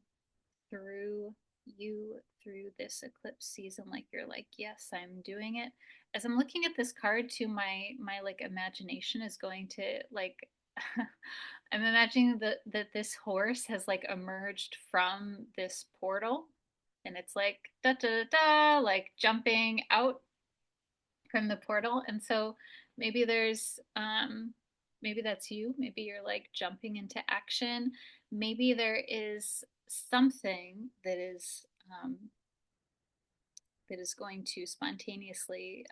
through you through this eclipse season. Like you're like, yes, I'm doing it. As I'm looking at this card too, my like imagination is going to like I'm imagining that this horse has like emerged from this portal, and it's like da da da, like jumping out from the portal. And so maybe there's maybe that's you, maybe you're like jumping into action, maybe there is something that is going to spontaneously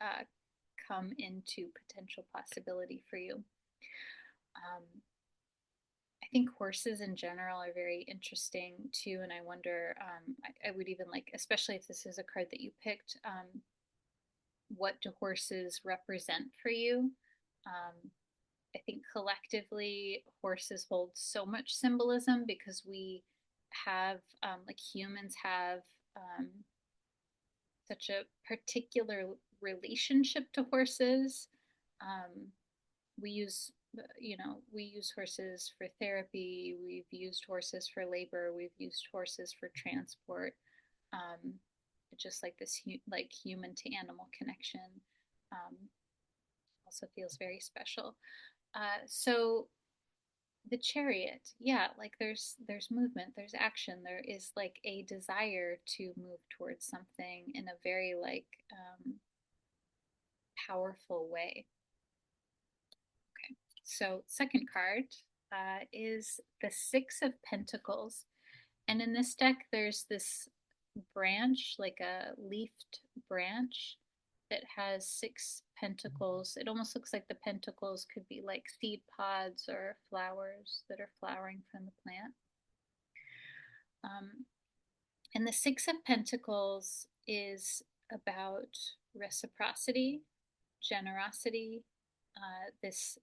come into potential possibility for you. um, I think horses in general are very interesting too, and I wonder, I would even like, especially if this is a card that you picked, what do horses represent for you? Um, I think collectively, horses hold so much symbolism because we have, like humans have, um, such a particular relationship to horses. Um, we use, we use horses for therapy. We've used horses for labor. We've used horses for transport. Um, just like this, like human to animal connection, um, also feels very special. So the chariot, yeah, like there's movement, there's action, there is like a desire to move towards something in a very like powerful way. Okay, so second card is the Six of Pentacles, and in this deck there's this branch, like a leafed branch that has six pentacles. It almost looks like the pentacles could be like seed pods or flowers that are flowering from the plant. Um, and the Six of Pentacles is about reciprocity, generosity, this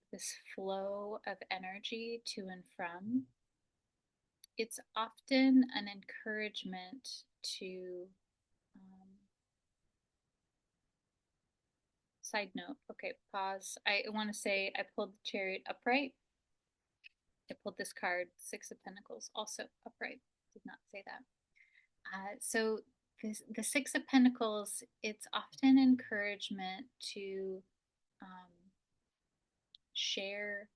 flow of energy to and from. It's often an encouragement to, um, side note, okay, pause. I want to say I pulled the Chariot upright. I pulled this card, Six of Pentacles, also upright. Did not say that. So the Six of Pentacles, it's often encouragement to um, share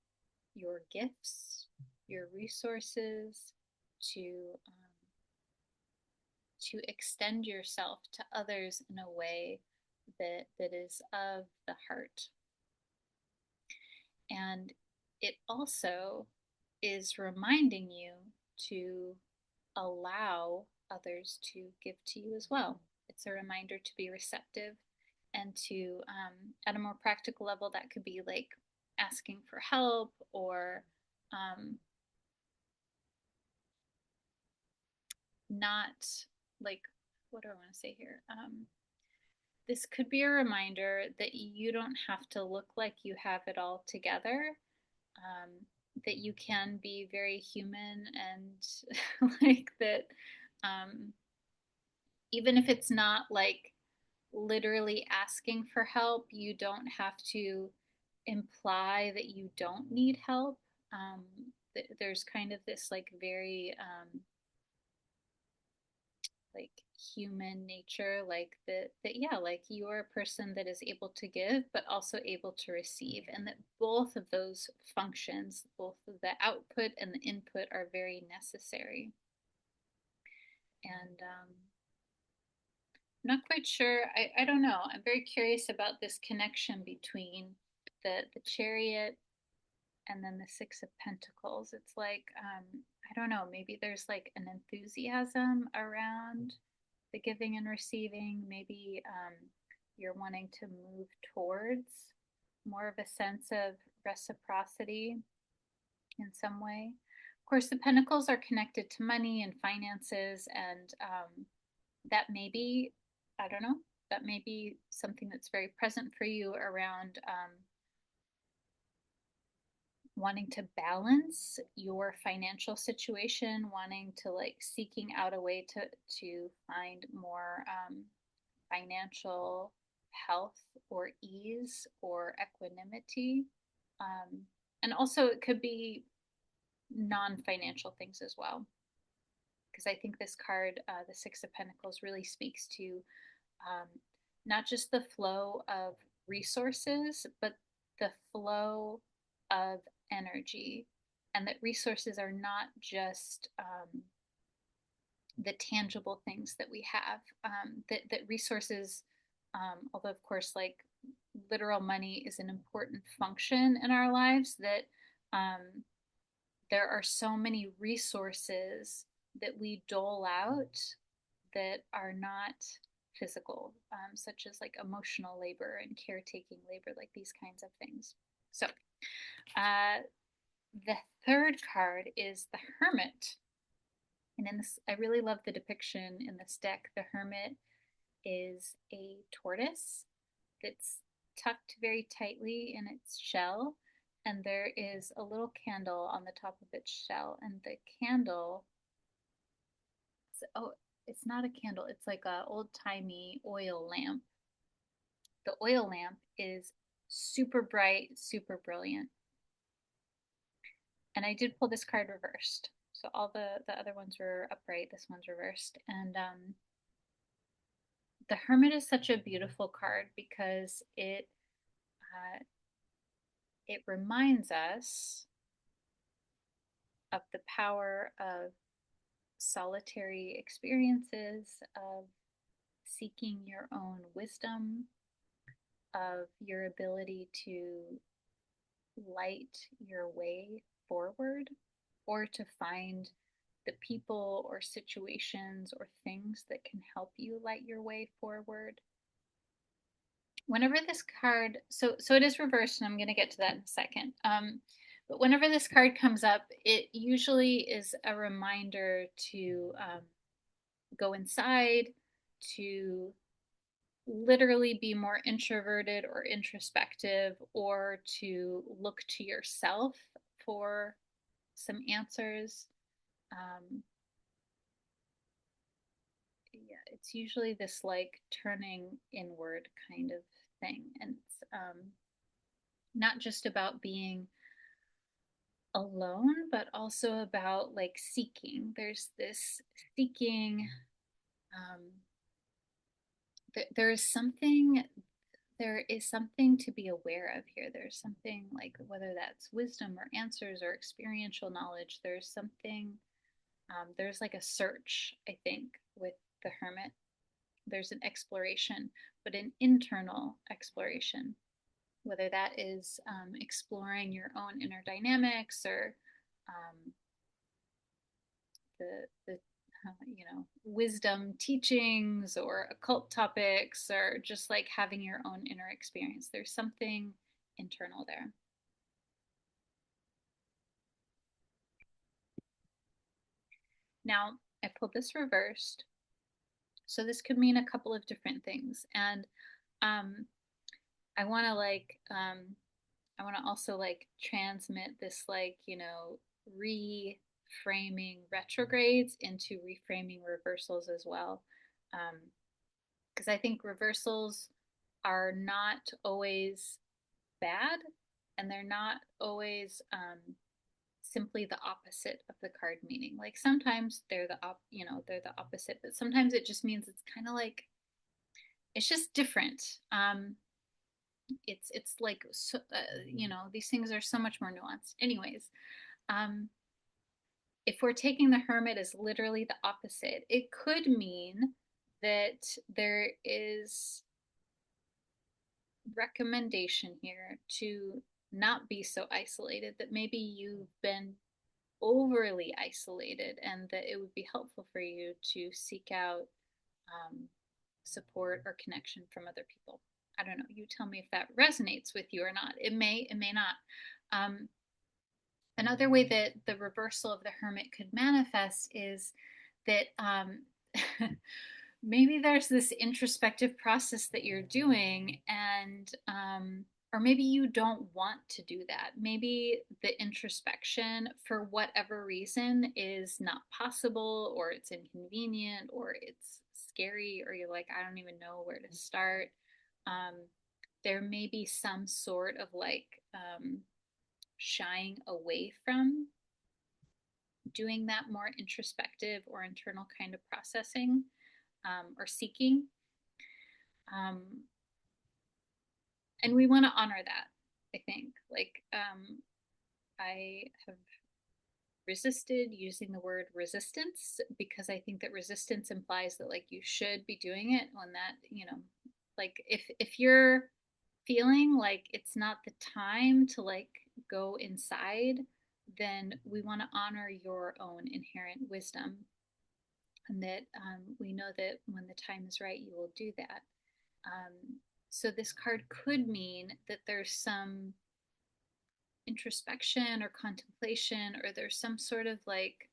your gifts, your resources, to to extend yourself to others in a way that is of the heart. And it also is reminding you to allow others to give to you as well. It's a reminder to be receptive and to, at a more practical level, that could be like asking for help or um, not like, what do I want to say here? This could be a reminder that you don't have to look like you have it all together, um, that you can be very human, and like that, um, even if it's not like literally asking for help, you don't have to imply that you don't need help. Um, there's kind of this like very like human nature, like that yeah, like you're a person that is able to give but also able to receive, and that both of those functions, both the output and the input, are very necessary. And I'm not quite sure, I don't know, I'm very curious about this connection between the Chariot and then the Six of Pentacles. It's like, I don't know, maybe there's like an enthusiasm around the giving and receiving. Maybe you're wanting to move towards more of a sense of reciprocity in some way. Of course, the Pentacles are connected to money and finances, and that may be, I don't know, that may be something that's very present for you around wanting to balance your financial situation, wanting to like seeking out a way to find more financial health or ease or equanimity. Um, and also, it could be non-financial things as well. Because I think this card, the Six of Pentacles, really speaks to um, not just the flow of resources, but the flow of energy. And that resources are not just the tangible things that we have, that resources, although of course, like literal money is an important function in our lives, that um, there are so many resources that we dole out that are not physical, such as like emotional labor and caretaking labor, like these kinds of things. So, uh, the third card is the Hermit. And in this, I really love the depiction in this deck. The Hermit is a tortoise that's tucked very tightly in its shell, and there is a little candle on the top of its shell, and the candle, oh, it's not a candle, it's like a old-timey oil lamp. The oil lamp is super bright, super brilliant. And I did pull this card reversed. So all the other ones were upright, this one's reversed. And the Hermit is such a beautiful card because it reminds us of the power of solitary experiences, of seeking your own wisdom, of your ability to light your way forward, or to find the people or situations or things that can help you light your way forward. Whenever this card, so it is reversed, and I'm going to get to that in a second. But whenever this card comes up, it usually is a reminder to go inside, to literally be more introverted or introspective, or to look to yourself for some answers. Yeah, it's usually this like turning inward kind of thing. And it's not just about being alone, but also about like seeking. There's this seeking. Um, there is something. There is something to be aware of here. There's something like whether that's wisdom or answers or experiential knowledge. There's something. There's like a search, I think, with the Hermit. There's an exploration, but an internal exploration, whether that is exploring your own inner dynamics, or um, the wisdom teachings or occult topics, or just like having your own inner experience. There's something internal there. Now, I pulled this reversed, so this could mean a couple of different things, and um, I want to I want to also like transmit this like, reframing retrogrades into reframing reversals as well. Because I think reversals are not always bad, and they're not always simply the opposite of the card meaning. Like sometimes they're the opposite, but sometimes it just means it's kind of like it's just different. It's like so, these things are so much more nuanced. Anyways, um, if we're taking the Hermit as literally the opposite, it could mean that there is recommendation here to not be so isolated, that maybe you've been overly isolated, and that it would be helpful for you to seek out um, support or connection from other people. I don't know. You tell me if that resonates with you or not. It may not. Um, Another way that the reversal of the Hermit could manifest is that maybe there's this introspective process that you're doing, and or maybe you don't want to do that. Maybe the introspection, for whatever reason, is not possible, or it's inconvenient, or it's scary, or you're like, I don't even know where to start. Um, there may be some sort of like shying away from doing that more introspective or internal kind of processing or seeking. And we want to honor that, I think. Like, I have resisted using the word resistance because I think that resistance implies that like you should be doing it when that, you know, like if you're feeling like it's not the time to like go inside, then we want to honor your own inherent wisdom, and that we know that when the time is right, you will do that. So this card could mean that there's some introspection or contemplation, or there's some sort of like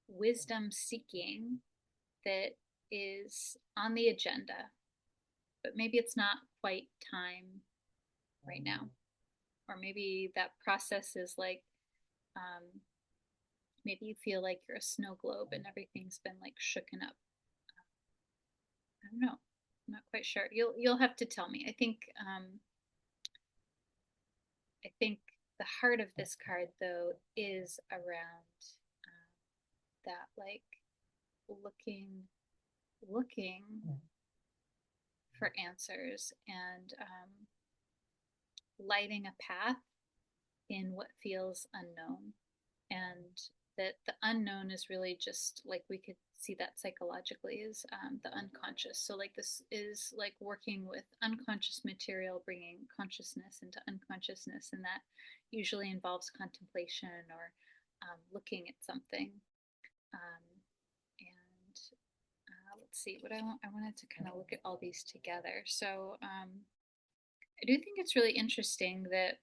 wisdom seeking that is on the agenda, but maybe it's not quite time right now. Or maybe that process is like, maybe you feel like you're a snow globe and everything's been like shooken up. I don't know. I'm not quite sure. You'll have to tell me. I think the heart of this card though is around that like looking for answers and lighting a path in what feels unknown, and that the unknown is really just like we could see that psychologically is the unconscious. So like this is like working with unconscious material, bringing consciousness into unconsciousness, and that usually involves contemplation or looking at something. And let's see what I wanted to kind of look at all these together. So I do think it's really interesting that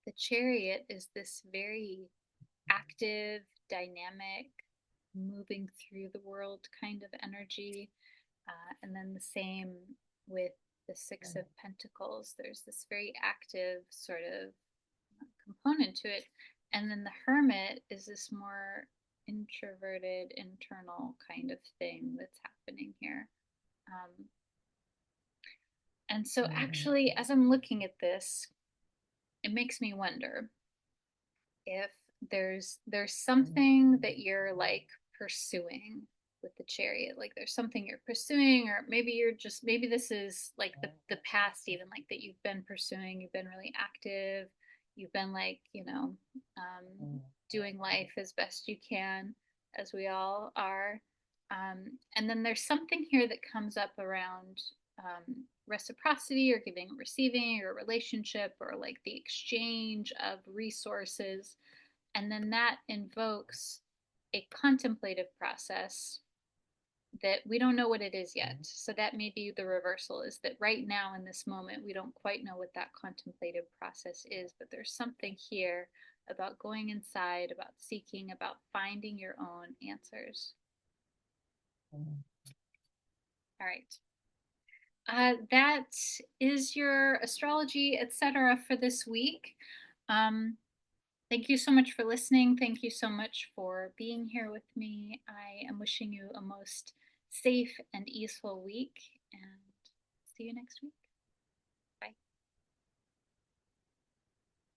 the Chariot is this very active, dynamic, moving through the world kind of energy. And then the same with the Six of Pentacles. There's this very active sort of component to it. And then the Hermit is this more introverted, internal kind of thing that's happening here. And so actually, as I'm looking at this, it makes me wonder if there's something that you're like pursuing with the Chariot. Like there's something you're pursuing, or maybe you're just, maybe this is like the past, even like that you've been pursuing, you've been really active, you've been like, you know, doing life as best you can, as we all are. And then there's something here that comes up around reciprocity or giving and receiving, or relationship, or like the exchange of resources. And then that invokes a contemplative process that we don't know what it is yet. So that may be the reversal, is that right now in this moment, we don't quite know what that contemplative process is, but there's something here about going inside, about seeking, about finding your own answers. All right. That is your astrology, etc. for this week. Thank you so much for listening. Thank you so much for being here with me. I am wishing you a most safe and easeful week, and see you next week.